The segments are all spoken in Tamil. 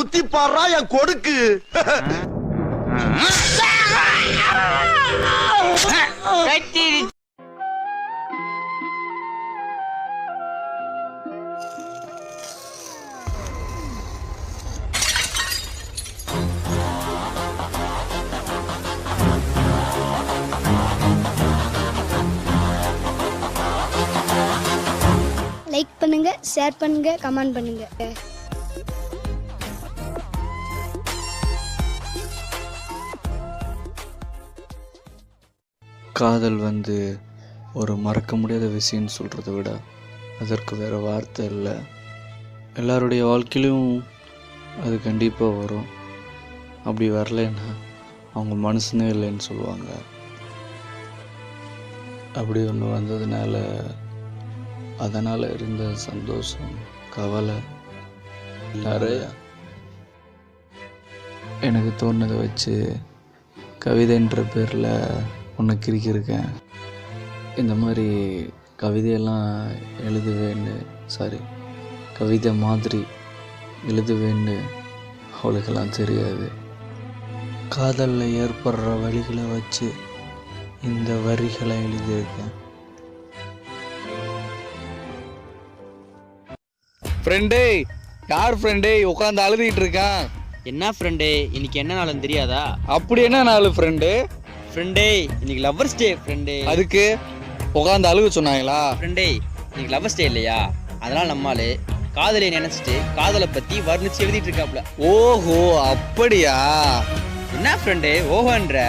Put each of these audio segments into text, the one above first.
குத்தி பாடுறா என் கொடுக்கு. லைக் பண்ணுங்க, ஷேர் பண்ணுங்க, கமெண்ட் பண்ணுங்க. காதல் ஒரு மறக்க முடியாத விஷயம்னு சொல்கிறத விட அதற்கு வேறு வார்த்தை இல்லை. எல்லாருடைய வாழ்க்கையிலும் அது கண்டிப்பாக வரும். அப்படி வரலைன்னா அவங்க மனசுனே இல்லைன்னு சொல்லுவாங்க. அப்படி ஒன்று வந்ததுனால அதனால் இருந்த சந்தோஷம், கவலை நிறையா. எனக்கு தோணுதை வச்சு கவிதைன்ற பேரில் ஒன்று கிறுக்கியிருக்கேன். இந்த மாதிரி கவிதையெல்லாம் கவிதை மாதிரி எழுதுவேன்னு அவளுக்கெல்லாம் தெரியாது. காதலில் ஏற்படுற வழிகளை வச்சு இந்த வரிகளை எழுதியிருக்கேன். ஃப்ரெண்டே, யார் ஃப்ரெண்டே உட்காந்து அழுதுகிட்டு இருக்கான்? என்ன ஃப்ரெண்டே, இன்னைக்கு என்ன நாளுன்னு தெரியாதா? அப்படி என்ன நாள் ஃப்ரெண்டு? ஃப்ரெண்டே, இன்னைக்கு லவ்வர்ஸ் டே ஃப்ரெண்டே. அதுக்கு உட்காந்து அழுக சொன்னாங்களா? ஃப்ரெண்டே, இன்னைக்கு லவ்வர்ஸ் டே இல்லையா, அதனால நம்மால் காதலை நினைச்சிட்டு காதலை பத்தி வர்ணிச்சு எழுதிட்டு இருக்காப்ல. ஓஹோ, அப்படியா? என்ன ஃப்ரெண்டே ஓஹோன்ற?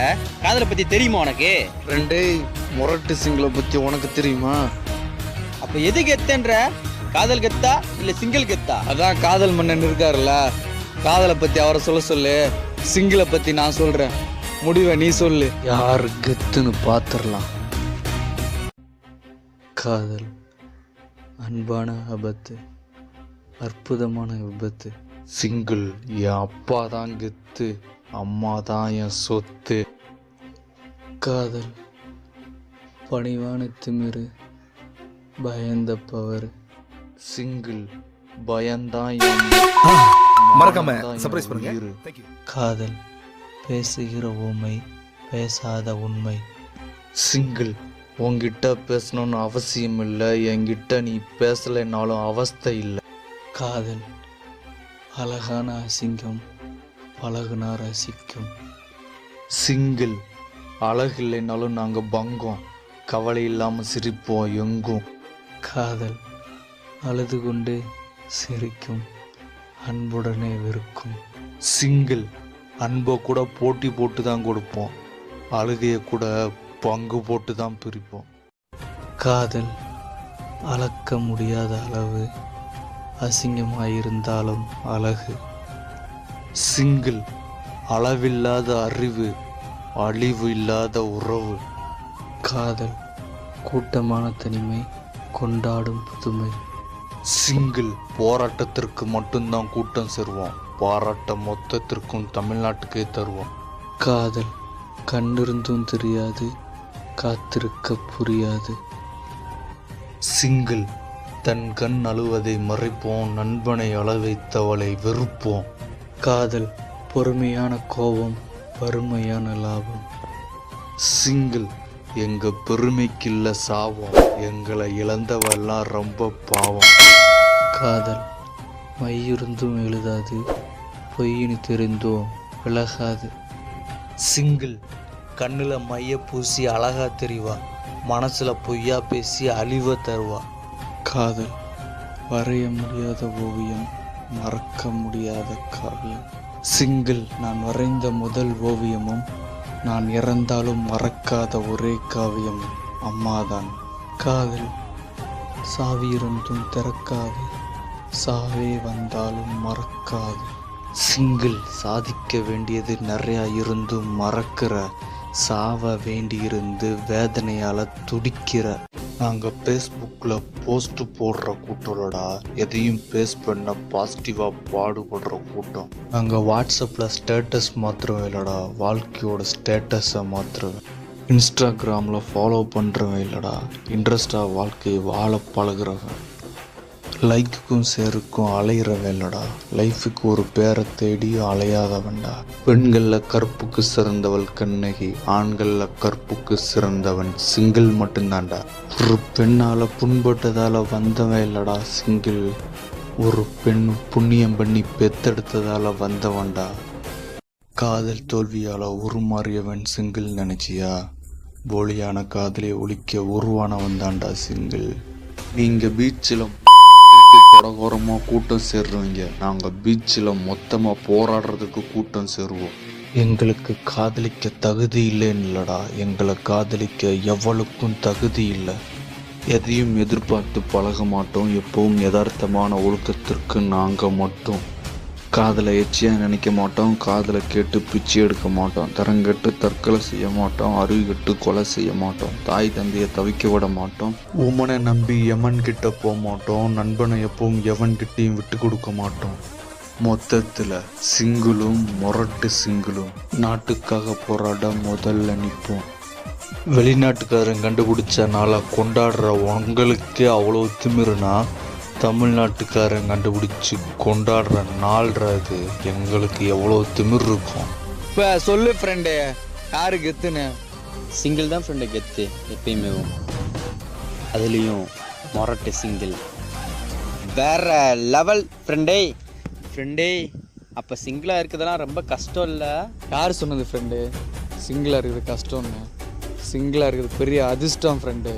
காதலை பத்தி தெரியுமா உனக்கு? ஃப்ரெண்டே, முரட்டு சிங்கிளை பத்தி உனக்கு தெரியுமா? அப்ப எது கெத்தன்ற? காதல் கெத்தா இல்ல சிங்கிள் கெத்தா? அதான் காதல் மன்னன் இருக்காருல்ல, காதலை பத்தி அவரை சொல்லு. சிங்கிளை பத்தி நான் சொல்றேன், முடிவை நீ சொல்லு. யார் கெத்துன்னு பார்த்துடலாம். காதல் அன்பான ஆபத்து, அற்புதமான விபத்து. சிங்கிள் என் அப்பா தான் கெத்து, அம்மா தான் என் சொத்து. காதல் பணிவான திமிரு, பயந்த பவர். சிங்கிள் பயந்தான் மறக்காம சர்ப்ரைஸ் பண்ணுங்க. காதல் பேசுகிற உண்மை, பேசாத உண்மை. சிங்கிள் உன்கிட்ட பேசணும்னு அவசியம் இல்லை, என்கிட்ட நீ பேசலைன்னாலும் அவஸ்தை இல்லை. காதல் அழகான அசிங்கம், பழகுனா ரசிக்கும். சிங்கிள் அழகில்லைனாலும் நாங்கள் பங்கம், கவலை இல்லாமல் சிரிப்போம் எங்கும். காதல் அழுது கொண்டே சிரிக்கும், அன்புடனே வெறுக்கும். சிங்கிள் அன்பை கூட போட்டி போட்டு தான் கொடுப்போம், அழுகையை கூட பங்கு போட்டு தான் பிரிப்போம். காதல் அளக்க முடியாத அளவு, அசிங்கமாயிருந்தாலும் அழகு. சிங்கிள் அளவில்லாத அறிவு, அழிவு இல்லாத உறவு. காதல் கூட்டமான தனிமை, கொண்டாடும் புதுமை. சிங்கிள் போராட்டத்திற்கு மட்டும்தான் கூட்டம் சேருவோம், பாராட்ட மொத்தத்திற்கும் தமிழ்நாட்டுக்கே தருவோம். காதல் கண்ணிருந்தும் தெரியாது, காத்திருக்க புரியாது. சிங்கிள் தன் கண் அழுவதை மறைப்போம், நண்பனை அள வைத்தவளை வெறுப்போம். காதல் பொறுமையான கோபம், வறுமையான லாபம். சிங்கிள் எங்க பெருமைக்கில்ல சாபம், எங்களை இழந்தவெல்லாம் ரொம்ப பாவம். காதல் மையிருந்தும் எழுதாது, பொய்யினு தெரிந்தும் விலகாது. சிங்கிள் கண்ணில் மைய பூசி அழகா தெரிவா, மனசுல பொய்யா பேசி அழிவ தருவா. காதல் வரைய முடியாத ஓவியம், மறக்க முடியாத காவியம். சிங்கிள் நான் வரைந்த முதல் ஓவியமும், நான் இறந்தாலும் மறக்காத ஒரே காவியம் அம்மாதான். காதல் சாவி இருந்தும் திறக்காது, சாவே வந்தாலும் மறக்காது. சிங்கிள் சாதிக்க வேண்டியது நிறையா இருந்தும் மறக்கிற, சாவ வேண்டியிருந்து வேதனையால் துடிக்கிற. நாங்கள் ஃபேஸ்புக்கில் போஸ்ட் போடுற கூட்டம்லடா, எதையும் பேஸ் பண்ண பாசிட்டிவாக பாடுபடுற கூட்டம். நாங்கள் வாட்ஸ்அப்பில் ஸ்டேட்டஸ் மாத்திரமே இல்லைடா, வாழ்க்கையோட ஸ்டேட்டஸை மாத்திரமே. இன்ஸ்டாகிராமில் ஃபாலோ பண்ணுறவன் இல்லைடா, இன்ட்ரெஸ்டாக வாழ்க்கையை வாழ பழகிறவன். லைக்குக்கும் சேருக்கும் அலையிற வேலடா, லைஃபுக்கு ஒரு பேரை தேடி அலையாதவன்டா. பெண்களில் கற்புக்கு சிறந்தவள் கண்ணகி, ஆண்களில் கற்புக்கு சிறந்தவன் சிங்கிள் மட்டும்தான்டா. ஒரு பெண்ணால் புண்பட்டதால் வந்தவன் இல்லடா சிங்கிள், ஒரு பெண் புண்ணியம் பண்ணி பெத்தெடுத்ததால் வந்தவன்டா. காதல் தோல்வியால் உருமாறியவன் சிங்கிள் நினச்சியா? போலியான காதலை ஒழிக்க உருவானவன் தான்டா சிங்கிள். நீங்கள் பீச்சில் கொடகோரமாக கூட்டம் சேர்றவங்க, நாங்கள் பீச்சில் மொத்தமாக போராடுறதுக்கு கூட்டம் சேருவோம். எங்களுக்கு காதலிக்க தகுதி இல்லைன்னு இல்லடா, எங்களை காதலிக்க எவ்வளவுக்கும் தகுதி இல்லை. எதையும் எதிர்பார்த்து பழக மாட்டோம், எப்பவும் யதார்த்தமான ஒழுக்கத்திற்கு நாங்கள் மட்டும். காதலை எச்சியாக நினைக்க மாட்டோம், காதலை கேட்டு பிச்சை எடுக்க மாட்டோம், தரங்கெட்டு தற்கொலை செய்ய மாட்டோம், அறிவுகெட்டு கொலை செய்ய மாட்டோம், தாய் தந்தையை தவிக்க விட மாட்டோம், உமனை நம்பி எமன் கிட்ட போக மாட்டோம், நண்பனை எப்பவும் எவன் கிட்டையும் விட்டு கொடுக்க மாட்டோம். மொத்தத்தில் சிங்கிளும் மொரட்டு சிங்கிளும் நாட்டுக்காக போராட முதல்ல நிற்போம். வெளிநாட்டுக்காரன் கண்டுபிடிச்ச நாளை கொண்டாடுற உங்களுக்கே அவ்வளோ திமிருனா, தமிழ்நாட்டுக்காரன் கண்டுபிடிச்சி கொண்டாடுற நாள்றது எங்களுக்கு எவ்வளோ திமிர் இருக்கும். இப்போ சொல்லு ஃப்ரெண்டு, யாரு கெத்துன்னு? சிங்கிள் தான் ஃப்ரெண்டு கெத்து எப்பயுமே, அதுலேயும் மொரட்டு சிங்கிள் வேற லெவல் ஃப்ரெண்டே. ஃப்ரெண்டே அப்போ சிங்கிளாக இருக்கிறதெல்லாம் ரொம்ப கஷ்டம் இல்லை? யார் சொன்னது ஃப்ரெண்டு சிங்கிளாக இருக்குது கஷ்டம்னு? சிங்கிளாக இருக்குது பெரிய அதிர்ஷ்டம் ஃப்ரெண்டு.